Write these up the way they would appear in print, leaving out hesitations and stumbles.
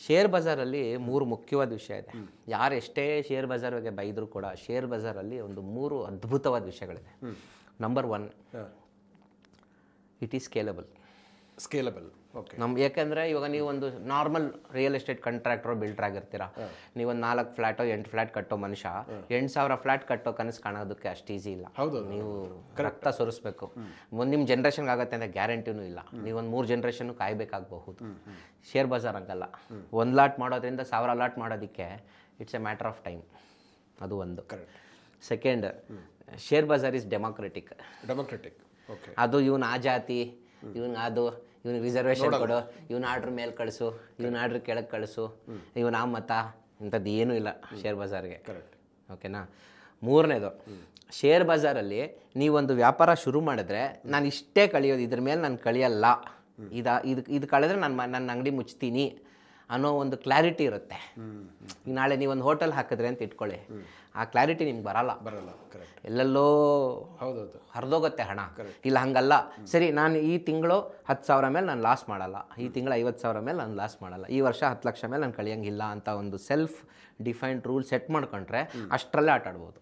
Share ಬಜಾರಲ್ಲಿ 3 ಮುಖ್ಯವಾದ ವಿಷಯ ಇದೆ. ಯಾರು ಎಷ್ಟೇ ಶೇರ್ ಬಜಾರ್ ಬಗ್ಗೆ ಬೈದರೂ ಕೂಡ ಶೇರ್ ಬಜಾರಲ್ಲಿ ಒಂದು 3 ಅದ್ಭುತವಾದ ವಿಷಯಗಳಿದೆ. Number 1, it is scalable. Okay. ಯಾಕೆಂದರೆ ಇವಾಗ ನೀವು ಒಂದು normal real estate contractor builder ಆಗಿರ್ತೀರಾ, ನೀವೊಂದು 4 ಫ್ಲ್ಯಾಟೋ 8 ಫ್ಲ್ಯಾಟ್ ಕಟ್ಟೋ ಮನುಷ್ಯ 8,000 ಫ್ಲ್ಯಾಟ್ ಕಟ್ಟೋ ಕನಸು ಕಾಣೋದಕ್ಕೆ ಅಷ್ಟು ಈಸಿ ಇಲ್ಲ. ನೀವು ರಕ್ತ ಸುರಿಸ್ಬೇಕು. ನಿಮ್ಮ ಜನ್ರೇಷನ್ಗೆ ಆಗುತ್ತೆ ಅಂದರೆ ಗ್ಯಾರಂಟಿನೂ ಇಲ್ಲ. ನೀವೊಂದು 3 ಜನ್ರೇಷನ್ನು ಕಾಯಬೇಕಾಗಬಹುದು. ಶೇರ್ ಬಜಾರ್ ಹಂಗಲ್ಲ. 1 ಲಾಟ್ ಮಾಡೋದ್ರಿಂದ 1000 ಲಾಟ್ ಮಾಡೋದಕ್ಕೆ it's A matter of time. ಅದು ಒಂದು. Second, share Bazaar is democratic. Okay. ಅದು ಇವನು ಆ ಜಾತಿ, ಇವನಿಗೆ ರಿಸರ್ವೇಷನ್ ಕೊಡು, ಇವನ ಆರ್ಡ್ರ್ ಮೇಲೆ ಕಳಿಸು, ಇವನ ಆರ್ಡ್ರ್ ಕೆಳಗೆ ಕಳಿಸು, ಇವನ ಆ ಮತ, ಇಂಥದ್ದು ಏನೂ ಇಲ್ಲ ಶೇರ್ ಬಜಾರ್ಗೆ. ಓಕೆನಾ. 3ನೇದು, ಶೇರ್ ಬಜಾರಲ್ಲಿ ನೀವೊಂದು ವ್ಯಾಪಾರ ಶುರು ಮಾಡಿದ್ರೆ ನಾನು ಇಷ್ಟೇ ಕಳಿಯೋದು, ಇದ್ರ ಮೇಲೆ ನಾನು ಕಳಿಯಲ್ಲ, ಇದು ಕಳೆದ್ರೆ ನನ್ನ ಅಂಗಡಿ ಮುಚ್ತೀನಿ ಅನ್ನೋ ಒಂದು ಕ್ಲಾರಿಟಿ ಇರುತ್ತೆ. ಈಗ ನಾಳೆ ನೀವೊಂದು ಹೋಟೆಲ್ ಹಾಕಿದ್ರೆ ಅಂತ ಇಟ್ಕೊಳ್ಳಿ, ಆ ಕ್ಲಾರಿಟಿ ನಿಮ್ಗೆ ಬರಲ್ಲ. ಎಲ್ಲೆಲ್ಲೋ ಹರಿದೋಗುತ್ತೆ ಹಣ. ಇಲ್ಲ ಹಂಗಲ್ಲ, ಸರಿ ನಾನು ಈ ತಿಂಗಳು 10,000 ಮೇಲೆ ನಾನು ಲಾಸ್ ಮಾಡಲ್ಲ, ಈ ತಿಂಗಳು 50,000 ಮೇಲೆ ನಾನು ಲಾಸ್ ಮಾಡಲ್ಲ, ಈ ವರ್ಷ 10 ಲಕ್ಷ ಮೇಲೆ ನಾನು ಕಳಿಯಂಗಿಲ್ಲ ಅಂತ ಒಂದು ಸೆಲ್ಫ್ ಡಿಫೈನ್ಡ್ ರೂಲ್ ಸೆಟ್ ಮಾಡ್ಕೊಂಡ್ರೆ ಅಷ್ಟರಲ್ಲೇ ಆಟ ಆಡ್ಬೋದು.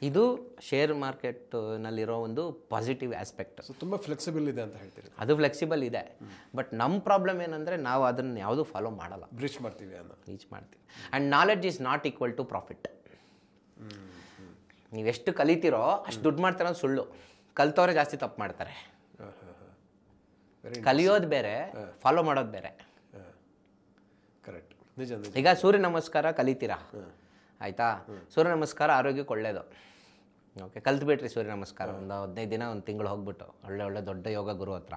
ಇದು ಶೇರ್ ಮಾರ್ಕೆಟ್ನಲ್ಲಿರೋ ಒಂದು ಪಾಸಿಟಿವ್ ಆಸ್ಪೆಕ್ಟ್. ತುಂಬ ಫ್ಲೆಕ್ಸಿಬಲ್ ಇದೆ ಅಂತ ಹೇಳ್ತೀರಿ. ಅದು ಫ್ಲೆಕ್ಸಿಬಲ್ ಇದೆ, ಬಟ್ ನಮ್ಮ ಪ್ರಾಬ್ಲಮ್ ಏನಂದರೆ ನಾವು ಅದನ್ನು ಯಾವುದೂ ಫಾಲೋ ಮಾಡಲ್ಲ, ರೀಚ್ ಮಾಡ್ತೀವಿ. And knowledge is not equal to profit. ನೀವೆಷ್ಟು ಕಲಿತೀರೋ ಅಷ್ಟು ದುಡ್ಡು ಮಾಡ್ತಾರೆ ಅನ್ನೋದು ಸುಳ್ಳು. ಕಲ್ತವ್ರೆ ಜಾಸ್ತಿ ತಪ್ಪು ಮಾಡ್ತಾರೆ. ಕಲಿಯೋದು ಬೇರೆ, ಫಾಲೋ ಮಾಡೋದು ಬೇರೆ. ಕರೆಕ್ಟ್. ಈಗ ಸೂರ್ಯ ನಮಸ್ಕಾರ ಕಲಿತೀರಾ, ಆಯಿತಾ? ಸೂರ್ಯ ನಮಸ್ಕಾರ ಆರೋಗ್ಯಕ್ಕೆ ಒಳ್ಳೆಯದು. ಓಕೆ, ಕಲ್ತ್ಬಿಟ್ರಿ ಸೂರ್ಯ ನಮಸ್ಕಾರ ಒಂದು 15 ದಿನ, ಒಂದು ತಿಂಗಳು ಹೋಗ್ಬಿಟ್ಟು ಒಳ್ಳೆ ದೊಡ್ಡ ಯೋಗ ಗುರು ಹತ್ರ.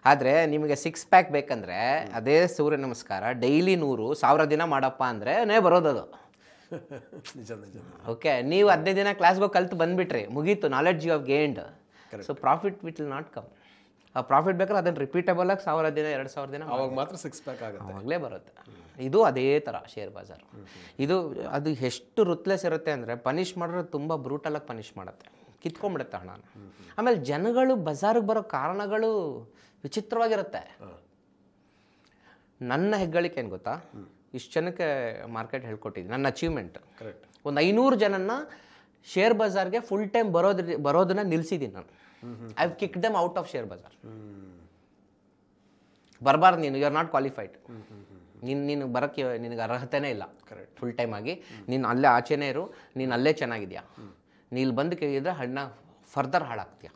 ಆದರೆ ನಿಮಗೆ 6 ಪ್ಯಾಕ್ ಬೇಕಂದರೆ ಅದೇ ಸೂರ್ಯ ನಮಸ್ಕಾರ ಡೈಲಿ 100,000 ದಿನ ಮಾಡಪ್ಪ ಅಂದರೆ ಬರೋದದು. ಓಕೆ, ನೀವು 15 ದಿನ ಕ್ಲಾಸ್ಗೆ ಹೋಗಿ ಕಲ್ತು ಬಂದುಬಿಟ್ರಿ, ಮುಗೀತು, knowledge you have gained. So profit will not come. ಆ ಪ್ರಾಫಿಟ್ ಬೇಕಾದ್ರೆ ಅದನ್ನು ರಿಪೀಟಬಲ್ ಆಗಿ 1000 ದಿನ 2,000 ದಿನ ಅವಾಗ ಮಾತ್ರ 6 ಪ್ಯಾಕ್ ಆಗುತ್ತೆ, ಅವಾಗಲೇ ಬರುತ್ತೆ. ಇದು ಅದೇ ಥರ ಶೇರ್ ಬಜಾರ್. ಅದು ಎಷ್ಟು ರುತ್ಲೆಸ್ ಇರುತ್ತೆ ಅಂದರೆ ಪನಿಷ್ ಮಾಡಿದ್ರೆ ತುಂಬ ಬ್ರೂಟಲಾಗಿ ಪನಿಷ್ ಮಾಡುತ್ತೆ, ಕಿತ್ಕೊಂಡ್ಬಿಡುತ್ತೆ ಹಣನ. ಆಮೇಲೆ ಜನಗಳು ಬಜಾರಿಗೆ ಬರೋ ಕಾರಣಗಳು ವಿಚಿತ್ರವಾಗಿರುತ್ತೆ. ನನ್ನ ಹೆಗ್ಗಳಿಕೆ ಏನು ಗೊತ್ತಾ, ಇಷ್ಟು ಜನಕ್ಕೆ ಮಾರ್ಕೆಟ್ ಹೇಳ್ಕೊಟ್ಟಿದ್ದೀನಿ, ನನ್ನ ಅಚೀವ್ಮೆಂಟ್. ಒಂದು 500 ಜನನ್ನ ಶೇರ್ ಬಜಾರ್ಗೆ ಫುಲ್ ಟೈಮ್ ಬರೋದನ್ನ ನಿಲ್ಲಿಸಿದ್ದೀನಿ ನಾನು. I have kicked them out of share Bazaar. ಬರಬಾರ್ದು ನೀನು, ಯು ಆರ್ ನಾಟ್ ಕ್ವಾಲಿಫೈಡ್, ನೀನು ಬರೋಕ್ಕೆ ನಿನಗೆ ಅರ್ಹತೆನೇ ಇಲ್ಲ. ಫುಲ್ ಟೈಮ್ ಆಗಿ ನೀನು ಅಲ್ಲೇ ಆಚೆನೇ ಇರು, ನೀನು ಅಲ್ಲೇ ಚೆನ್ನಾಗಿದ್ಯಾ, ನೀನು ಬಂದು ಕೇಳಿದ್ರೆ ಹಣ್ಣ ಫರ್ದರ್ ಹಾಳಾಗ್ತೀಯಾ.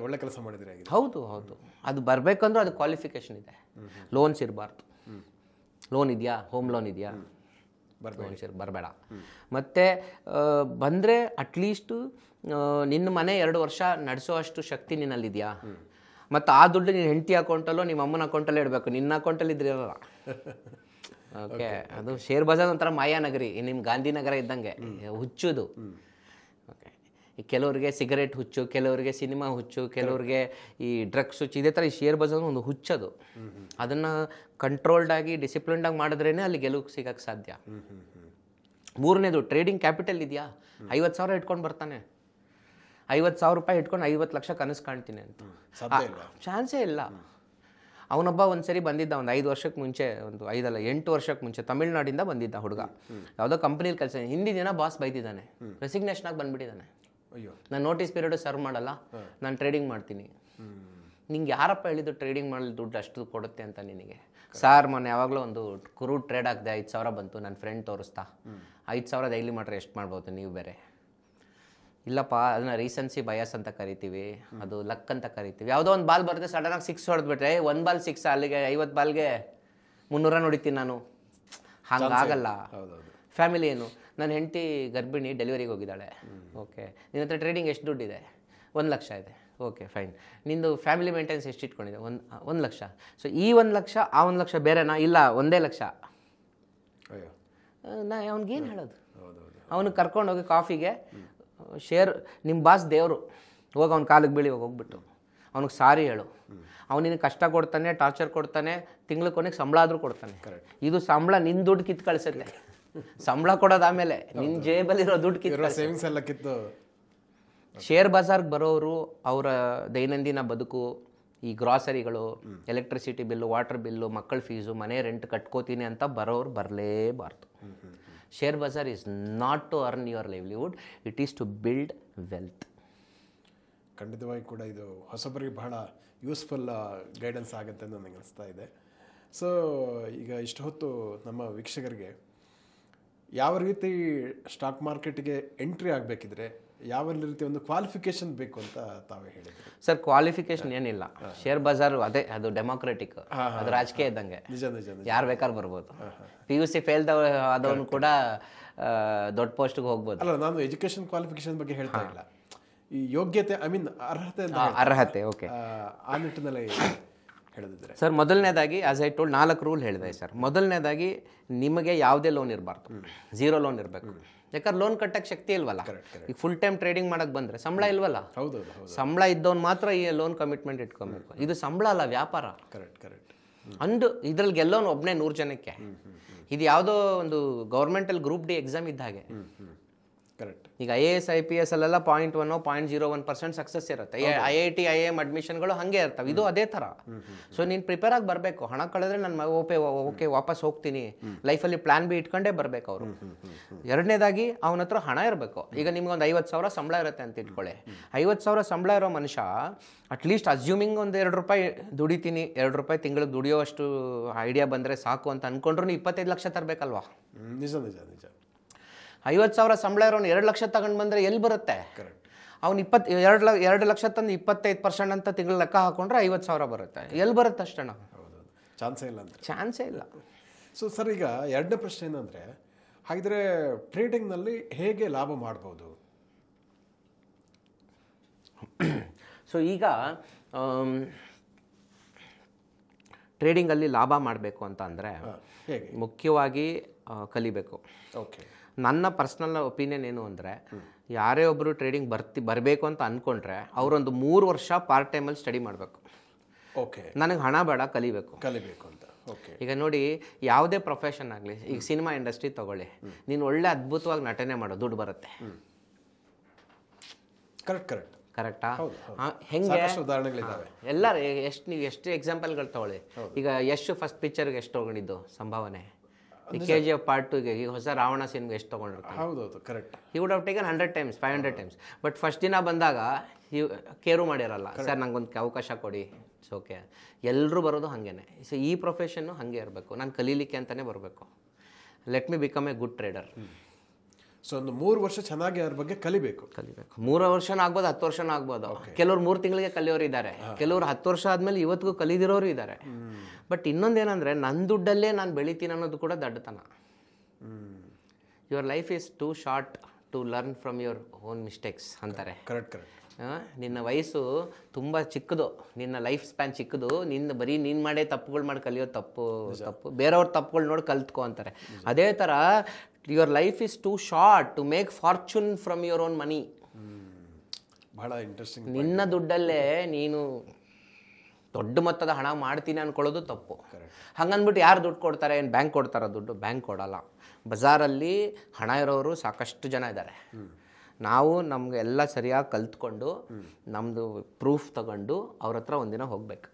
ಒಳ್ಳೆ ಕೆಲಸ ಮಾಡಿದ್ರೆ. ಹೌದು, ಅದು ಬರಬೇಕಂದ್ರೂ ಅದು ಕ್ವಾಲಿಫಿಕೇಷನ್ ಇದೆ. ಲೋನ್ಸ್ ಇರಬಾರ್ದು. ಲೋನ್ ಇದೆಯಾ, ಹೋಮ್ ಲೋನ್ ಇದೆಯಾ, ಬರಬೇಡ. ಮತ್ತು ಬಂದರೆ ಅಟ್ಲೀಸ್ಟು ನಿನ್ನ ಮನೆ 2 ವರ್ಷ ನಡೆಸೋ ಅಷ್ಟು ಶಕ್ತಿ ನಿನ್ನಲ್ಲಿದೆಯಾ. ಮತ್ತು ಆ ದುಡ್ಡು ನೀನು ಹೆಂಡತಿ ಅಕೌಂಟಲ್ಲೋ ನಿಮ್ಮ ಅಮ್ಮನ ಅಕೌಂಟಲ್ಲೇ ಇಡಬೇಕು, ನಿನ್ನ ಅಕೌಂಟಲ್ಲಿ ಇದ್ರೆ ಇರಲ್ಲ. ಓಕೆ, ಅದು ಶೇರ್ ಬಜಾರ್ ಒಂಥರ ಮಾಯಾನಗರಿ, ನಿಮ್ಮ ಗಾಂಧಿನಗರ ಇದ್ದಂಗೆ ಹುಚ್ಚುದು. ಓಕೆ, ಈ ಕೆಲವರಿಗೆ ಸಿಗರೇಟ್ ಹುಚ್ಚು, ಕೆಲವರಿಗೆ ಸಿನಿಮಾ ಹುಚ್ಚು, ಕೆಲವರಿಗೆ ಈ ಡ್ರಗ್ಸ್ ಹುಚ್ಚು. ಇದೇ ಥರ ಈ ಶೇರ್ ಬಜಾರ್ ಒಂದು ಹುಚ್ಚದು. ಅದನ್ನು ಕಂಟ್ರೋಲ್ಡಾಗಿ ಡಿಸಿಪ್ಲಿನ್ಡಾಗಿ ಮಾಡಿದ್ರೇ ಅಲ್ಲಿ ಗೆಲುವು ಸಿಗೋಕ್ಕೆ ಸಾಧ್ಯ. 3ನೇದು, ಟ್ರೇಡಿಂಗ್ ಕ್ಯಾಪಿಟಲ್ ಇದೆಯಾ. 50,000 ಇಟ್ಕೊಂಡು ಬರ್ತಾನೆ, 50,000 ರೂಪಾಯಿ ಇಟ್ಕೊಂಡು 50 ಲಕ್ಷ ಕನಸು ಕಾಣ್ತೀನಿ ಅಂತ ಚಾನ್ಸೇ ಇಲ್ಲ. ಅವನೊಬ್ಬ ಒಂದು ಸರಿ ಬಂದಿದ್ದ, ಒಂದು 5 ವರ್ಷಕ್ಕೆ ಮುಂಚೆ, ಒಂದು 8 ವರ್ಷಕ್ಕೆ ಮುಂಚೆ ತಮಿಳ್ನಾಡಿಂದ ಬಂದಿದ್ದ ಹುಡುಗ. ಯಾವುದೋ ಕಂಪ್ನಿಲಿ ಕೆಲಸ, ಹಿಂದಿ ದಿನ ಬಾಸ್ ಬೈದಿದ್ದಾನೆ, ರೆಸಿಗ್ನೇಷನ್ ಆಗಿ ಬಂದುಬಿಟ್ಟಿದ್ದಾನೆ. ನಾನು ನೋಟಿಸ್ ಪೀರಿಯಡ್ ಸರ್ವ್ ಮಾಡಲ್ಲ, ನಾನು ಟ್ರೇಡಿಂಗ್ ಮಾಡ್ತೀನಿ. ನಿಂಗೆ ಯಾರಪ್ಪ ಹೇಳಿದ್ದು ಟ್ರೇಡಿಂಗ್ ಮಾಡಲಿ ದುಡ್ಡು ಅಷ್ಟು ಕೊಡುತ್ತೆ ಅಂತ ನಿನಗೆ? ಸಾರ್ ಮೊನ್ನೆ ಯಾವಾಗಲೂ ಒಂದು ಕುರು ಟ್ರೇಡ್ ಹಾಕಿದೆ, 5,000 ಬಂತು, ನನ್ನ ಫ್ರೆಂಡ್ ತೋರಿಸ್ತಾ. 5,000 ಡೈಲಿ ಮಾಡ್ರೆ ಎಷ್ಟು ಮಾಡ್ಬೋದು ನೀವು ಬೇರೆ? ಇಲ್ಲಪ್ಪ, ಅದನ್ನ ರೀಸೆನ್ಸಿ ಬಯಾಸ್ ಅಂತ ಕರಿತೀವಿ, ಅದು ಲಕ್ ಅಂತ ಕರಿತೀವಿ. ಯಾವುದೋ ಒಂದು ಬಾಲ್ ಬರುತ್ತೆ, ಸಡನ್ನಾಗಿ 6 ಹೊಡೆದ್ಬಿಟ್ರೆ 1 ಬಾಲ್ 6, ಅಲ್ಲಿಗೆ 50 ಬಾಲ್ಗೆ 300 ರನ್ ಹೊಡಿತೀನಿ ನಾನು. ಹಂಗಾಗಲ್ಲ. ಫ್ಯಾಮಿಲಿ ಏನು, ನನ್ನ ಹೆಂಡತಿ ಗರ್ಭಿಣಿ, ಡೆಲಿವರಿಗೆ ಹೋಗಿದ್ದಾಳೆ. ಓಕೆ, ನಿನ್ನ ಹತ್ರ ಟ್ರೇಡಿಂಗ್ ಎಷ್ಟು ದುಡ್ಡಿದೆ? 1 ಲಕ್ಷ ಇದೆ. ಓಕೆ ಫೈನ್, ನಿಂದು ಫ್ಯಾಮಿಲಿ ಮೇಂಟೆನೆನ್ಸ್ ಎಷ್ಟು ಇಟ್ಕೊಂಡಿದೆ? 1 ಲಕ್ಷ. ಸೊ ಈ 1 ಲಕ್ಷ ಆ 1 ಲಕ್ಷ ಬೇರೆನಾ? ಇಲ್ಲ, 1 ಲಕ್ಷ. ಅವ್ನಿಗೇನು ಹೇಳೋದು? ಅವನು ಕರ್ಕೊಂಡೋಗಿ ಕಾಫಿಗೆ, ಶೇರ್ ನಿಮ್ಮ ಬಾಸ್ ದೇವರು, ಹೋಗಿ ಅವ್ನ ಕಾಲಿಗೆ ಬೀಳಿ ಹೋಗ್ಬಿಟ್ಟು ಅವ್ನಿಗೆ ಸಾರಿ ಹೇಳು. ಅವನಿಗೆ ಕಷ್ಟ ಕೊಡ್ತಾನೆ, ಟಾರ್ಚರ್ ಕೊಡ್ತಾನೆ, ತಿಂಗಳ ಕೊನೆಗೆ ಸಂಬಳ ಆದರೂ ಕೊಡ್ತಾನೆ. ಇದು ಸಂಬಳ ನಿನ್ನ ದುಡ್ಡು ಕಿತ್ತು ಕಳಿಸುತ್ತೆ. ಸಂಬಳ ಕೊಡೋದು ಆಮೇಲೆ ನಿನ್ನ ಜೇಬಲ್ಲಿರೋ ದುಡ್ಡು ಕಿತ್ತು. ಶೇರ್ ಬಜಾರ್ಗೆ ಬರೋರು ಅವರ ದೈನಂದಿನ ಬದುಕು, ಈ ಗ್ರಾಸರಿಗಳು, ಎಲೆಕ್ಟ್ರಿಸಿಟಿ ಬಿಲ್ಲು, ವಾಟರ್ ಬಿಲ್ಲು, ಮಕ್ಕಳ ಫೀಸು, ಮನೆ ರೆಂಟ್ ಕಟ್ಕೋತೀನಿ ಅಂತ ಬರೋರು ಬರಲೇಬಾರ್ದು. Share bazaar is not to earn your livelihood, it is to build wealth. ಖಂಡಿತವಾಗಿ ಕೂಡ ಇದು ಹೊಸಬರಿಗೆ ಬಹಳ ಯೂಸ್ಫುಲ್ ಗೈಡೆನ್ಸ್ ಆಗುತ್ತೆ ಅಂತ ನನಗೆ ಅನಿಸ್ತಾ ಇದೆ. ಸೊ ಈಗ ಇಷ್ಟು ಹೊತ್ತು ನಮ್ಮ ವೀಕ್ಷಕರಿಗೆ ಯಾವ ರೀತಿ ಸ್ಟಾಕ್ ಮಾರ್ಕೆಟ್ಗೆ ಎಂಟ್ರಿ ಆಗಬೇಕಿದ್ರೆ ಯಾವ ರೀತಿ ಒಂದು ಕ್ವಾಲಿಫಿಕೇಶನ್ ಬೇಕು ಅಂತ ತಾವೇ ಹೇಳಿದ್ರಿ. ಸರ್, ಕ್ವಾಲಿಫಿಕೇಶನ್ ಏನಿಲ್ಲ. ಶೇರ್ ಬಜಾರ್ ಅದೇ, ಅದು ಡೆಮೋಕ್ರೆಟಿಕ್, ಅದು ರಾಜಕೀಯ ಇದ್ದಂಗೆ. ನಿಜ ನಿಜ ನಿಜ. ಯಾರು ಬೇಕಾದ್ರೂ ಬರ್ಬೋದು. PUC ಫೇಲ್ ಆದವನು ಕೂಡ ದೊಡ್ಡ ಪೋಸ್ಟ್ಗೆ ಹೋಗ್ಬೋದು. ಅಲ್ಲ, ನಾನು ಎಜುಕೇಶನ್ ಕ್ವಾಲಿಫಿಕೇಶನ್ ಬಗ್ಗೆ ಹೇಳ್ತಾ ಇಲ್ಲ, ಈ ಯೋಗ್ಯತೆ, ಐ ಮೀನ್ ಅರ್ಹತೆ ಅಂತ ಅರ್ಹತೆ. ಓಕೆ, ಆ ನಿಟ್ಟಿನಲ್ಲಿ ಹೇಳಿದ್ರೆ ಸರ್, ಮೊದಲನೇದಾಗಿ ಆಸ್ ಐ ಟೋಲ್ಡ್ 4 ರೂಲ್ ಹೇಳಿದೆ ಸರ್. ಮೊದಲನೇದಾಗಿ ನಿಮಗೆ ಯಾವುದೇ ಲೋನ್ ಇರಬಾರ್ದು, 0 ಲೋನ್ ಇರಬೇಕು. ಯಾಕಂದ್ರೆ ಲೋನ್ ಕಟ್ಟಕ್ಕೆ ಶಕ್ತಿ ಇಲ್ವಲ್ಲ. ಈಗ ಫುಲ್ ಟೈಮ್ ಟ್ರೇಡಿಂಗ್ ಮಾಡಕ್ಕೆ ಬಂದರೆ ಸಂಬಳ ಇಲ್ವಲ್ಲ. ಸಂಬಳ ಇದ್ದವನು ಮಾತ್ರ ಈ ಲೋನ್ ಕಮಿಟ್ಮೆಂಟ್ ಇಟ್ಕೊಬೇಕು. ಇದು ಸಂಬಳ ಅಲ್ಲ, ವ್ಯಾಪಾರ. ಕರೆಕ್ಟ್. ಅಂದು ಇದ್ರಲ್ಲಿ ಗೆಲ್ಲೋನು ಒಬ್ಬನೇ 100 ಜನಕ್ಕೆ. ಇದು ಯಾವುದೋ ಒಂದು ಗೌರ್ಮೆಂಟಲ್ಲಿ ಗ್ರೂಪ್ ಡಿ ಎಕ್ಸಾಮ್ ಇದ್ದ ಹಾಗೆ. ಕರೆಕ್ಟ್. ಈಗ IAS IPS ಅಲ್ಲೆಲ್ಲ 0.1 0.01% ಸಕ್ಸಸ್ ಇರುತ್ತೆ. IIT IIM ಅಡ್ಮಿಷನ್ಗಳು ಹಾಗೆ ಇರ್ತವೆ. ಇದು ಅದೇ ಥರ. ಸೊ ನೀನು ಪ್ರಿಪೇರ್ ಆಗಿ ಬರಬೇಕು. ಹಣ ಕಳೆದ್ರೆ ನಾನು ಓಕೆ ವಾಪಸ್ ಹೋಗ್ತೀನಿ, ಲೈಫಲ್ಲಿ ಪ್ಲಾನ್ ಬಿ ಇಟ್ಕೊಂಡೇ ಬರಬೇಕು ಅವರು. ಎರಡನೇದಾಗಿ ಅವನ ಹತ್ರ ಹಣ ಇರಬೇಕು. ಈಗ ನಿಮ್ಗೊಂದು 50,000 ಸಂಬಳ ಇರುತ್ತೆ ಅಂತ ಇಟ್ಕೊಳ್ಳಿ. 50,000 ಸಂಬಳ ಇರೋ ಮನುಷ್ಯ ಅಟ್ಲೀಸ್ಟ್ ಅಸ್ಯೂಮಿಂಗ್ ಒಂದು 2 ರೂಪಾಯಿ ದುಡಿತೀನಿ, 2 ರೂಪಾಯಿ ತಿಂಗಳಿಗೆ ದುಡಿಯೋಷ್ಟು ಐಡಿಯಾ ಬಂದರೆ ಸಾಕು ಅಂತ ಅಂದ್ಕೊಂಡ್ರು 25 ಲಕ್ಷ ತರಬೇಕಲ್ವಾ? ನಿಜ ನಿಜ ನಿಜ. 50,000 ಸಂಬಳ ಇರೋನು 2 ಲಕ್ಷ ತಗೊಂಡು ಬಂದರೆ ಎಲ್ಲಿ ಬರುತ್ತೆ? ಅವ್ನು 2 ಲಕ್ಷ ತಂದು 25% ಅಂತ ತಿಂಗಳು ಲೆಕ್ಕ ಹಾಕೊಂಡ್ರೆ 50,000 ಬರುತ್ತೆ. ಎಲ್ಲಿ ಬರುತ್ತೆ ಅಷ್ಟಣ್ಣ? ಚಾನ್ಸೇ ಇಲ್ಲ. ಸೊ ಸರ್, ಈಗ ಎರಡನೇ ಪ್ರಶ್ನೆ ಏನಂದರೆ, ಹಾಗಿದ್ರೆ ಟ್ರೇಡಿಂಗ್ನಲ್ಲಿ ಹೇಗೆ ಲಾಭ ಮಾಡ್ಬೋದು? ಸೊ ಈಗ ಟ್ರೇಡಿಂಗಲ್ಲಿ ಲಾಭ ಮಾಡಬೇಕು ಅಂತ ಅಂದರೆ ಮುಖ್ಯವಾಗಿ ಕಲಿಬೇಕು. ಓಕೆ. ನನ್ನ ಪರ್ಸ್ನಲ್ ಒಪಿನಿಯನ್ ಏನು ಅಂದರೆ, ಯಾರೇ ಒಬ್ಬರು ಟ್ರೇಡಿಂಗ್ ಬರಬೇಕು ಅಂತ ಅಂದ್ಕೊಂಡ್ರೆ ಅವರೊಂದು 3 ವರ್ಷ ಪಾರ್ಟ್ ಟೈಮಲ್ಲಿ ಸ್ಟಡಿ ಮಾಡಬೇಕು. ಓಕೆ. ನನಗೆ ಹಣ ಬೇಡ, ಕಲಿಬೇಕು ಅಂತ. ಓಕೆ. ಈಗ ನೋಡಿ, ಯಾವುದೇ ಪ್ರೊಫೆಷನ್ ಆಗಲಿ, ಈಗ ಸಿನಿಮಾ ಇಂಡಸ್ಟ್ರಿ ತಗೊಳ್ಳಿ, ನೀನು ಒಳ್ಳೆ ಅದ್ಭುತವಾಗಿ ನಟನೆ ಮಾಡೋ, ದುಡ್ಡು ಬರುತ್ತೆ. ಕರೆಕ್ಟಾ? ಹೆಂಗೆ? ಎಲ್ಲರೂ ನೀವು ಎಷ್ಟು ಎಕ್ಸಾಂಪಲ್ಗಳು ತಗೊಳ್ಳಿ. ಈಗ ಫಸ್ಟ್ ಪಿಕ್ಚರ್ಗೆ ಎಷ್ಟು ತೊಗೊಂಡಿದ್ದು ಸಂಭಾವನೆ? KGF Part 2ಗೆ, ಈಗ ಹೊಸ ರಾವಣ ಸಿನಿಮಾ ಎಷ್ಟು ತೊಗೊಂಡಿರ್ತಾರೆ? ಹೌದೌದು, correct. He would have taken 100 times, 500 times. But first ದಿನ ಬಂದಾಗ ಕೇರು ಮಾಡಿರಲ್ಲ. ಸರ್ ನಂಗೊಂದು ಅವಕಾಶ ಕೊಡಿ, ಇಟ್ಸ್ ಓಕೆ. ಎಲ್ಲರೂ ಬರೋದು ಹಾಗೇನೆ. ಸೊ ಈ ಪ್ರೊಫೆಷನ್ನು ಹಾಗೆ ಇರಬೇಕು. ನಾನು ಕಲೀಲಿಕ್ಕೆ ಅಂತಲೇ ಬರಬೇಕು. Let me become A good trader. So ಒಂದು 3 ವರ್ಷ ಚೆನ್ನಾಗಿ ಅದ್ರ ಬಗ್ಗೆ ಕಲಿಬೇಕು. 3 ವರ್ಷನೂ ಆಗ್ಬೋದು, 10 ವರ್ಷನೂ ಆಗ್ಬೋದು. ಕೆಲವ್ರು 3 ತಿಂಗಳಿಗೆ ಕಲಿಯೋರು ಇದ್ದಾರೆ, ಕೆಲವರು 10 ವರ್ಷ ಆದಮೇಲೆ ಇವತ್ತಿಗೂ ಕಲಿದಿರೋರು ಇದ್ದಾರೆ. ಬಟ್ ಇನ್ನೊಂದೇನೆಂದರೆ, ನನ್ನ ದುಡ್ಡಲ್ಲೇ ನಾನು ಬೆಳಿತೀನಿ ಅನ್ನೋದು ಕೂಡ ದಡ್ಡತನ. Your life is too short to learn from your own mistakes ಅಂತಾರೆ. ಕರೆಕ್ಟ್. ನಿನ್ನ ವಯಸ್ಸು ತುಂಬ ಚಿಕ್ಕದು, ನಿನ್ನ ಲೈಫ್ ಸ್ಪ್ಯಾನ್ ಚಿಕ್ಕದು. ಬರೀ ನೀನು ಮಾಡೇ ತಪ್ಪುಗಳು ಮಾಡಿ ಕಲಿಯೋದು ತಪ್ಪು. ಬೇರೆಯವ್ರ ತಪ್ಪುಗಳು ನೋಡಿ ಕಲ್ತ್ಕೊ ಅಂತಾರೆ. ಅದೇ ಥರ your life is too short to make fortune from your own money. ಬಹಳ ಇಂಟ್ರೆಸ್ಟಿಂಗ್. ನಿನ್ನ ದುಡ್ಡಲ್ಲೇ ನೀನು ದೊಡ್ಡ ಮೊತ್ತದ ಹಣ ಮಾಡ್ತೀನಿ ಅಂದ್ಕೊಳ್ಳೋದು ತಪ್ಪು. ಹಂಗನ್ಬಿಟ್ಟು ಯಾರು ದುಡ್ಡು ಕೊಡ್ತಾರೆ? ಏನು ಬ್ಯಾಂಕ್ ಕೊಡ್ತಾರ ದುಡ್ಡು? ಬ್ಯಾಂಕ್ ಕೊಡಲ್ಲ. ಬಜಾರಲ್ಲಿ ಹಣ ಇರೋರು ಸಾಕಷ್ಟು ಜನ ಇದ್ದಾರೆ. ನಾವು ನಮ್ಗೆ ಎಲ್ಲ ಸರಿಯಾಗಿ ಕಲ್ತ್ಕೊಂಡು ನಮ್ಮದು ಪ್ರೂಫ್ ತಗೊಂಡು ಅವ್ರ ಹತ್ರ ಒಂದಿನ ಹೋಗ್ಬೇಕು.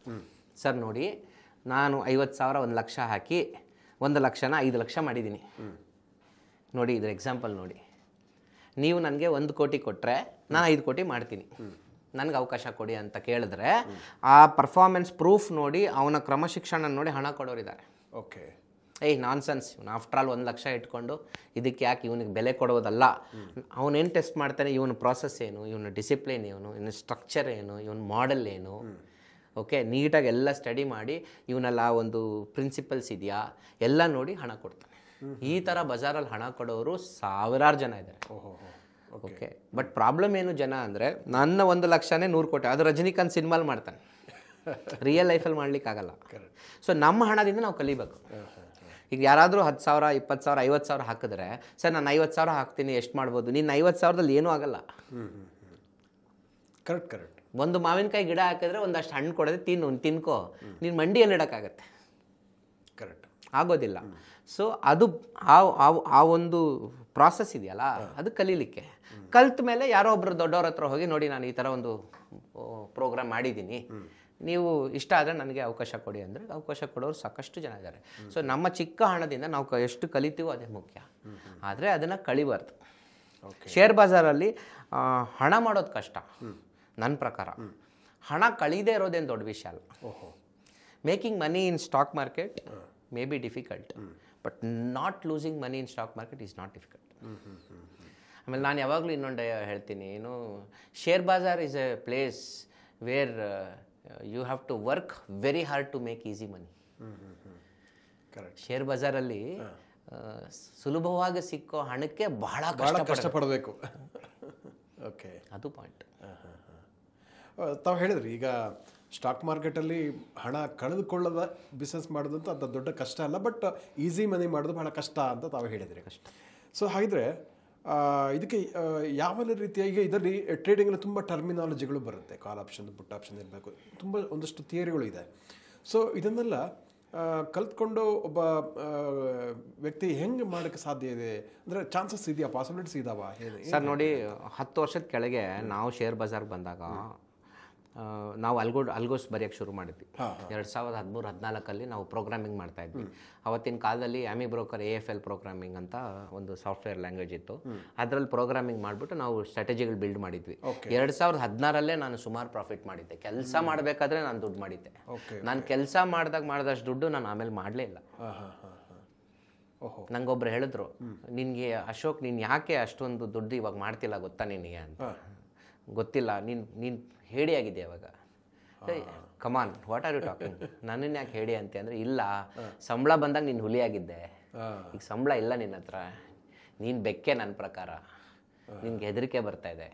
ಸರ್ ನೋಡಿ, ನಾನು 50,000 1 ಲಕ್ಷ ಹಾಕಿ 1 ಲಕ್ಷನ 5 ಲಕ್ಷ ಮಾಡಿದ್ದೀನಿ ನೋಡಿ. ಇದ್ರ ಎಕ್ಸಾಂಪಲ್ ನೋಡಿ. ನೀವು ನನಗೆ 1 ಕೋಟಿ ಕೊಟ್ಟರೆ ನಾನು 5 ಕೋಟಿ ಮಾಡ್ತೀನಿ, ನನಗೆ ಅವಕಾಶ ಕೊಡಿ ಅಂತ ಕೇಳಿದ್ರೆ ಆ ಪರ್ಫಾರ್ಮೆನ್ಸ್ ಪ್ರೂಫ್ ನೋಡಿ, ಅವನ ಕ್ರಮಶಿಕ್ಷಣ ನೋಡಿ ಹಣ ಕೊಡೋರಿದ್ದಾರೆ. ಓಕೆ. ನಾನ್ಸೆನ್ಸ್, ಇವನು ಆಫ್ಟರ್ ಆಲ್ 1 ಲಕ್ಷ ಇಟ್ಕೊಂಡು ಇದಕ್ಕೆ ಯಾಕೆ ಇವನಿಗೆ ಬೆಲೆ ಕೊಡೋದಲ್ಲ. ಅವನೇನು ಟೆಸ್ಟ್ ಮಾಡ್ತಾನೆ? ಇವನ ಪ್ರಾಸೆಸ್ ಏನು, ಇವನ ಡಿಸಿಪ್ಲಿನ್ ಏನು, ಇವನ ಸ್ಟ್ರಕ್ಚರ್ ಏನು, ಇವನ ಮಾಡೆಲ್ ಏನು. ಓಕೆ, ನೀಟಾಗಿ ಎಲ್ಲ ಸ್ಟಡಿ ಮಾಡಿ ಇವನೆಲ್ಲ ಒಂದು ಪ್ರಿನ್ಸಿಪಲ್ಸ್ ಇದೆಯಾ ಎಲ್ಲ ನೋಡಿ ಹಣ ಕೊಡ್ತಾನೆ. ಈ ಥರ ಬಜಾರಲ್ಲಿ ಹಣ ಕೊಡೋರು ಸಾವಿರಾರು ಜನ ಇದ್ದಾರೆ. ಓಕೆ. ಬಟ್ ಪ್ರಾಬ್ಲಮ್ ಏನು ಜನ ಅಂದರೆ, ನನ್ನ 1 ಲಕ್ಷನೇ 100 ಕೋಟಿ. ಅದು ರಜನಿಕಾಂತ್ ಸಿನಿಮಾಲ್ ಮಾಡ್ತಾನೆ, ರಿಯಲ್ ಲೈಫಲ್ಲಿ ಮಾಡ್ಲಿಕ್ಕಾಗಲ್ಲ. ಸೊ ನಮ್ಮ ಹಣದಿಂದ ನಾವು ಕಲಿಬೇಕು. ಈಗ ಯಾರಾದರೂ 10,000 20,000 50,000 ಹಾಕಿದ್ರೆ, ಸರ್ ನಾನು 50,000 ಹಾಕ್ತೀನಿ, ಎಷ್ಟು ಮಾಡ್ಬೋದು? ನೀನು 50,000ದಲ್ಲಿ ಏನೂ ಆಗಲ್ಲ. ಕರೆಕ್ಟ್. ಒಂದು ಮಾವಿನಕಾಯಿ ಗಿಡ ಹಾಕಿದ್ರೆ ಒಂದಷ್ಟು ಹಣ್ಣು ಕೊಡೋದು, ತಿನ್ಕೋ. ನೀನು ಮಂಡಿಯಲ್ಲಿ ಇಡೋಕ್ಕಾಗತ್ತೆ? ಕರೆಕ್ಟ್ ಆಗೋದಿಲ್ಲ. ಸೊ ಅದು ಆ ಒಂದು ಪ್ರಾಸೆಸ್ ಇದೆಯಲ್ಲ, ಅದು ಕಲೀಲಿಕ್ಕೆ. ಕಲ್ತ ಮೇಲೆ ಯಾರೋ ಒಬ್ಬರು ದೊಡ್ಡವ್ರ ಹತ್ರ ಹೋಗಿ, ನೋಡಿ ನಾನು ಈ ಥರ ಒಂದು ಪ್ರೋಗ್ರಾಮ್ ಮಾಡಿದ್ದೀನಿ, ನೀವು ಇಷ್ಟ ಆದರೆ ನನಗೆ ಅವಕಾಶ ಕೊಡಿ ಅಂದರೆ ಅವಕಾಶ ಕೊಡೋರು ಸಾಕಷ್ಟು ಜನ ಇದ್ದಾರೆ. ಸೊ ನಮ್ಮ ಚಿಕ್ಕ ಹಣದಿಂದ ನಾವು ಎಷ್ಟು ಕಲಿತೀವೋ ಅದೇ ಮುಖ್ಯ, ಆದರೆ ಅದನ್ನು ಕಳಿಬಾರ್ದು. ಶೇರ್ ಬಾಜಾರಲ್ಲಿ ಹಣ ಮಾಡೋದು ಕಷ್ಟ ನನ್ನ ಪ್ರಕಾರ, ಹಣ ಕಳೀದೇ ಇರೋದೇನು ದೊಡ್ಡ ವಿಷಯ ಅಲ್ಲ. Making money in stock market may be difficult, but not losing money in stock market is not difficult. ಆಮೇಲೆ ನಾನು ಯಾವಾಗಲೂ ಇನ್ನೊಂದು ಹೇಳ್ತೀನಿ, ಏನು share bazaar is a place where you have to work very hard to make easy money. Share ಬಜಾರಲ್ಲಿ ಸುಲಭವಾಗಿ ಸಿಕ್ಕೋ ಹಣಕ್ಕೆ ಬಹಳ ಕಷ್ಟಪಡಬೇಕು. ಓಕೆ, ಅದು ಪಾಯಿಂಟ್. ತಾವು ಹೇಳಿದ್ರಿ ಈಗ ಸ್ಟಾಕ್ ಮಾರ್ಕೆಟಲ್ಲಿ ಹಣ ಕಳೆದುಕೊಳ್ಳದ ಬಿಸ್ನೆಸ್ ಮಾಡೋದಂತ ಅಂತ ದೊಡ್ಡ ಕಷ್ಟ ಅಲ್ಲ, ಬಟ್ ಈಸಿ ಮನಿ ಮಾಡೋದು ಬಹಳ ಕಷ್ಟ ಅಂತ ತಾವು ಹೇಳಿದ್ರಿ. ಸೊ ಹಾಗಿದ್ರೆ ಇದಕ್ಕೆ ಯಾವ ರೀತಿಯ ಈಗ ಇದರಲ್ಲಿ ಟ್ರೇಡಿಂಗಲ್ಲಿ ತುಂಬ ಟರ್ಮಿನಾಲಜಿಗಳು ಬರುತ್ತೆ, ಕಾಲ್ ಆಪ್ಷನ್, ಪುಟ್ ಆಪ್ಷನ್ ಇರಬೇಕು, ತುಂಬ ಒಂದಷ್ಟು ಥಿಯರಿಗಳು ಇದೆ. ಸೊ ಇದನ್ನೆಲ್ಲ ಕಲ್ತ್ಕೊಂಡು ಒಬ್ಬ ವ್ಯಕ್ತಿ ಹೆಂಗೆ ಮಾಡೋಕ್ಕೆ ಸಾಧ್ಯ ಇದೆ ಅಂದರೆ ಚಾನ್ಸಸ್ ಇದೆಯಾ, ಪಾಸಿಬಿಲಿಟೀಸ್ ಇದಾವ? ಸರ್ ನೋಡಿ, 10 ವರ್ಷದ ಕೆಳಗೆ ನಾವು ಶೇರ್ ಬಜಾರ್ಗೆ ಬಂದಾಗ ನಾವು ಅಲ್ಗೋಸ್ ಬರೆಯೋಕ್ಕೆ ಶುರು ಮಾಡಿದ್ವಿ. 2013-14 ನಾವು ಪ್ರೋಗ್ರಾಮಿಂಗ್ ಮಾಡ್ತಾ ಇದ್ವಿ. ಅವತ್ತಿನ ಕಾಲದಲ್ಲಿ ಆಮಿ ಬ್ರೋಕರ್ AFL ಪ್ರೋಗ್ರಾಮಿಂಗ್ ಅಂತ ಒಂದು ಸಾಫ್ಟ್ವೇರ್ ಲ್ಯಾಂಗ್ವೇಜ್ ಇತ್ತು. ಅದರಲ್ಲಿ ಪ್ರೋಗ್ರಾಮಿಂಗ್ ಮಾಡಿಬಿಟ್ಟು ನಾವು ಸ್ಟ್ರಾಟಜಿಗಳು ಬಿಲ್ಡ್ ಮಾಡಿದ್ವಿ. 2016 ನಾನು ಸುಮಾರು ಪ್ರಾಫಿಟ್ ಮಾಡಿದ್ದೆ. ಕೆಲಸ ಮಾಡಬೇಕಾದ್ರೆ ನಾನು ದುಡ್ಡು ಮಾಡಿದ್ದೆ. ನಾನು ಕೆಲಸ ಮಾಡಿದಷ್ಟು ದುಡ್ಡು ನಾನು ಆಮೇಲೆ ಮಾಡಲೇ ಇಲ್ಲ. ನಂಗೊಬ್ರು ಹೇಳಿದ್ರು, ನಿನಗೆ ಅಶೋಕ್, ನೀನು ಯಾಕೆ ಅಷ್ಟೊಂದು ದುಡ್ಡು ಇವಾಗ ಮಾಡ್ತಿಲ್ಲ ಗೊತ್ತಾ ನಿನಗೆ ಅಂತ. ಗೊತ್ತಿಲ್ಲ, ನೀನು ಹೇಡಿ ಆಗಿದೆ ಅವಾಗ. ಕಮಾನ್, ವಾಟ್ ಆರ್ ಯು ಟಾಕಿಂಗ್, ನನ್ನನ್ನು ಯಾಕೆ ಹೇಳಿ ಅಂತೆ ಅಂದರೆ, ಇಲ್ಲ ಸಂಬಳ ಬಂದಾಗ ನೀನು ಹುಲಿಯಾಗಿದ್ದೆ, ಈಗ ಸಂಬಳ ಇಲ್ಲ ನಿನ್ನ ಹತ್ರ, ನೀನು ಬೆಕ್ಕೆ ನನ್ನ ಪ್ರಕಾರ, ನಿನ್ಗೆ ಹೆದರಿಕೆ ಬರ್ತಾ ಇದೆ.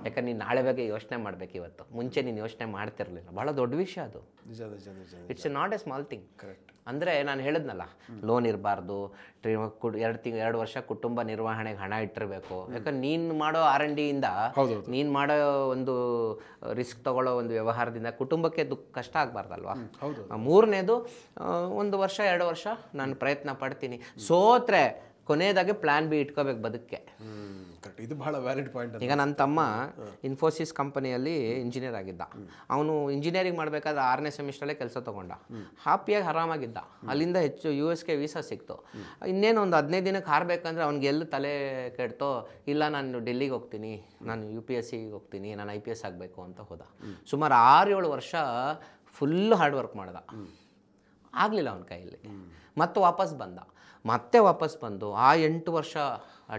ಯಾಕಂದ್ರೆ ನೀನು ನಾಳೆ ಬಗ್ಗೆ ಯೋಚನೆ ಮಾಡ್ಬೇಕು, ಇವತ್ತು ಮುಂಚೆ ನೀನು ಯೋಚನೆ ಮಾಡ್ತಿರ್ಲಿಲ್ಲ. ಭಾಳ ದೊಡ್ಡ ವಿಷಯ ಅದು. It's not A small thing. Correct. ಅಂದರೆ ನಾನು ಹೇಳಿದ್ನಲ್ಲ, ಲೋನ್ ಇರಬಾರ್ದು, 2 ವರ್ಷ ಕುಟುಂಬ ನಿರ್ವಹಣೆಗೆ ಹಣ ಇಟ್ಟಿರಬೇಕು. ಯಾಕಂದ್ರೆ ನೀನು ಮಾಡೋ R&D ಇಂದ, ನೀನು ಮಾಡೋ ಒಂದು ರಿಸ್ಕ್ ತಗೊಳ್ಳೋ ಒಂದು ವ್ಯವಹಾರದಿಂದ ಕುಟುಂಬಕ್ಕೆ ಕಷ್ಟ ಆಗಬಾರ್ದಲ್ವಾ. 3ನೇದು 1 ವರ್ಷ 2 ವರ್ಷ ನಾನು ಪ್ರಯತ್ನ ಪಡ್ತೀನಿ, ಸೋತ್ರೆ ಕೊನೆಯದಾಗಿ ಪ್ಲಾನ್ ಬಿ ಇಟ್ಕೋಬೇಕು ಬದುಕ್ಕೆ. ಇದು ಬಹಳ ವ್ಯಾಲಿಡ್ ಪಾಯಿಂಟ್. ಈಗ ನನ್ನ ತಮ್ಮ ಇನ್ಫೋಸಿಸ್ ಕಂಪನಿಯಲ್ಲಿ ಇಂಜಿನಿಯರ್ ಆಗಿದ್ದ. ಅವನು ಇಂಜಿನಿಯರಿಂಗ್ ಮಾಡಬೇಕಾದ್ರೆ 6ನೇ ಸೆಮಿಸ್ಟ್ರಲ್ಲೇ ಕೆಲಸ ತೊಗೊಂಡ, ಹ್ಯಾಪಿಯಾಗಿ ಆರಾಮಾಗಿದ್ದ. ಅಲ್ಲಿಂದ ಹೆಚ್ಚು US ವೀಸಾ ಸಿಕ್ತು. ಇನ್ನೇನು ಒಂದು 15 ದಿನಕ್ಕೆ ಹಾರಬೇಕಂದ್ರೆ ಅವ್ನಿಗೆ ಎಲ್ಲಿ ತಲೆ ಕೆಡ್ತೋ, ಇಲ್ಲ ನಾನು ಡೆಲ್ಲಿಗೆ ಹೋಗ್ತೀನಿ, ನಾನು UPSCಗೆ ಹೋಗ್ತೀನಿ, ನಾನು IPS ಆಗಬೇಕು ಅಂತ ಹೋದ. ಸುಮಾರು 6-7 ವರ್ಷ ಫುಲ್ ಹಾರ್ಡ್ ವರ್ಕ್ ಮಾಡ್ದ, ಆಗಲಿಲ್ಲ ಅವನ ಕೈಯಲ್ಲಿ. ಮತ್ತೆ ವಾಪಸ್ ಬಂದು ಆ 8 ವರ್ಷ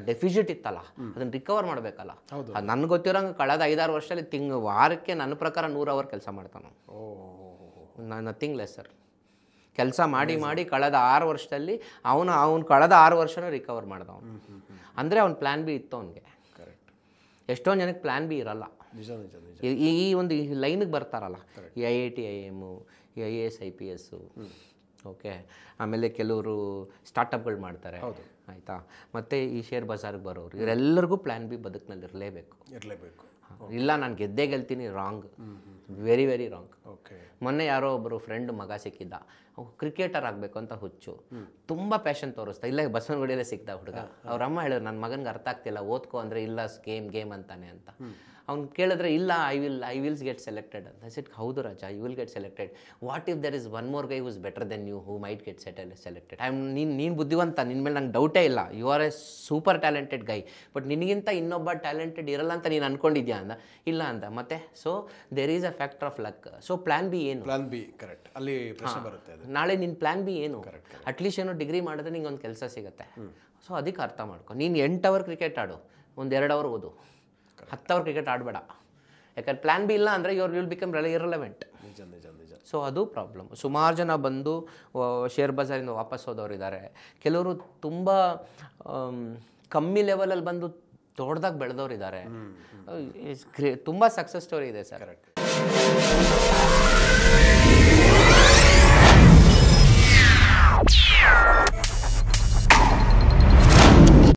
ಡೆಫಿಸಿಟ್ ಇತ್ತಲ್ಲ, ಅದನ್ನು ರಿಕವರ್ ಮಾಡಬೇಕಲ್ಲ. ನನ್ಗೆ ಗೊತ್ತಿರೋಂಗೆ ಕಳೆದ 5-6 ವರ್ಷದಲ್ಲಿ ವಾರಕ್ಕೆ ನನ್ನ ಪ್ರಕಾರ 100 ಅವರ್ ಕೆಲಸ ಮಾಡ್ತಾನೆ. Nothing less sir. ಕೆಲಸ ಮಾಡಿ ಕಳೆದ 6 ವರ್ಷದಲ್ಲಿ ಅವನು ಕಳೆದ 6 ವರ್ಷನೂ ರಿಕವರ್ ಮಾಡ್ದ ಅವನು. ಅಂದರೆ ಅವ್ನ ಪ್ಲ್ಯಾನ್ ಬಿ ಇತ್ತು ಅವನಿಗೆ. ಎಷ್ಟೊಂದು ಜನಕ್ಕೆ ಪ್ಲ್ಯಾನ್ ಬಿ ಇರಲ್ಲ. ಈ ಒಂದು ಲೈನಿಗೆ ಬರ್ತಾರಲ್ಲ, ಈ IIT IIM, IAS IPS, okay, ಆಮೇಲೆ ಕೆಲವರು ಸ್ಟಾರ್ಟಪ್ಗಳು ಮಾಡ್ತಾರೆ, ಆಯಿತಾ, ಮತ್ತು ಈ ಶೇರ್ ಬಜಾರ್ಗೆ ಬರೋರು, ಇವರೆಲ್ಲರಿಗೂ ಪ್ಲ್ಯಾನ್ ಬಿ ಬದುಕಿನಲ್ಲಿ ಇರಲೇಬೇಕು. ಇಲ್ಲ ನಾನು ಗೆಲ್ತೀನಿ, ರಾಂಗ್, ವೆರಿ ವೆರಿ ರಾಂಗ್. ಮೊನ್ನೆ ಯಾರೋ ಒಬ್ಬರು ಫ್ರೆಂಡ್ ಮಗ ಸಿಕ್ಕಿದ್ದ, ಕ್ರಿಕೆಟರ್ ಆಗಬೇಕು ಅಂತ ಹುಚ್ಚು, ತುಂಬ ಪ್ಯಾಷನ್ ತೋರಿಸ್ತಾ. ಇಲ್ಲ ಬಸವನಗುಡಿಯಲ್ಲೇ ಸಿಕ್ಕಿದ ಹುಡುಗ. ಅವ್ರ ಅಮ್ಮ ಹೇಳಿದ್ರು, ನನ್ನ ಮಗನಿಗೆ ಅರ್ಥ ಆಗ್ತಿಲ್ಲ, ಓದ್ಕೋ ಅಂದರೆ ಇಲ್ಲ ಗೇಮ್ ಅಂತಾನೆ ಅಂತ. ಅವ್ನು ಕೇಳಿದ್ರೆ, ಇಲ್ಲ ಐ ವಿಲ್ ಗೆಟ್ ಸೆಲೆಕ್ಟೆಡ್ ಅಂತ. ಸಿಟ್, ಹೌದು Raja, you will get selected. What if there is one more guy who's better than you who might get selected. ನೀನು ಬುದ್ಧಿವಂತ, ನಿನ್ನ ಮೇಲೆ ನಂಗೆ ಡೌಟೇ ಇಲ್ಲ, you are a super talented guy, but ನಿನಗಿಂತ ಇನ್ನೊಬ್ಬ ಟ್ಯಾಲೆಂಟೆಡ್ ಇರಲ್ಲ ಅಂತ ನೀನು ಅನ್ಕೊಂಡಿದ್ಯಾ ಅಂದ. ಇಲ್ಲ ಅಂದ. ಮತ್ತೆ so there is a factor of luck. So plan B ಏನು? ಪ್ಲಾನ್ ಬಿ ಕರೆಕ್ಟ್, ಅಲ್ಲಿ ಪ್ರಶ್ನೆ ಬರುತ್ತೆ. ನಾಳೆ ನಿನ್ನ ಪ್ಲಾನ್ ಬಿ ಏನು? ಅಟ್ಲೀಸ್ಟ್ ಏನೋ ಡಿಗ್ರಿ ಮಾಡಿದ್ರೆ ನಿಂಗೆ ಒಂದು ಕೆಲಸ ಸಿಗುತ್ತೆ. ಸೊ ಅದಕ್ಕೆ ಅರ್ಥ ಮಾಡ್ಕೊ. ನೀನು 8 ಅವರ್ ಕ್ರಿಕೆಟ್ ಆಡು, ಒಂದು 2 ಅವರ್ ಓದು, 10 ಅವರ್ ಕ್ರಿಕೆಟ್ ಆಡಬೇಡ. ಯಾಕಂದ್ರೆ ಪ್ಲಾನ್ ಬಿ ಇಲ್ಲ ಅಂದರೆ you will become irrelevant. So ಅದು ಪ್ರಾಬ್ಲಮ್. ಸುಮಾರು ಜನ ಬಂದು ಶೇರ್ ಬಜಾರಿಂದ ವಾಪಸ್ ಹೋದವರು ಇದ್ದಾರೆ. ಕೆಲವರು ತುಂಬ ಕಮ್ಮಿ ಲೆವೆಲಲ್ಲಿ ಬಂದು ದೊಡ್ಡದಾಗಿ ಬೆಳೆದವ್ರು ಇದ್ದಾರೆ. ತುಂಬ ಸಕ್ಸಸ್ ಸ್ಟೋರಿ ಇದೆ ಸರ್.